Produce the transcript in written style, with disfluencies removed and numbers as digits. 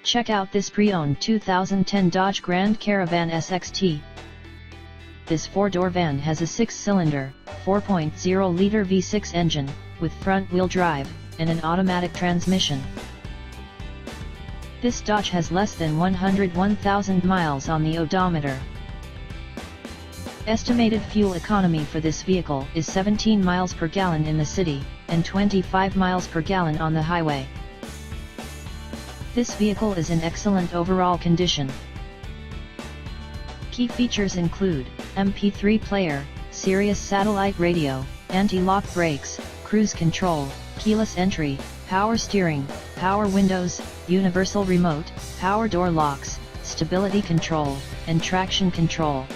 Check out this pre-owned 2010 Dodge Grand Caravan SXT. This 4-door van has a 6-cylinder, 4.0-liter V6 engine, with front-wheel drive, and an automatic transmission. This Dodge has less than 101,000 miles on the odometer. Estimated fuel economy for this vehicle is 17 miles per gallon in the city, and 25 miles per gallon on the highway. This vehicle is in excellent overall condition. Key features include MP3 player, Sirius satellite radio, anti-lock brakes, cruise control, keyless entry, power steering, power windows, universal remote, power door locks, stability control, and traction control.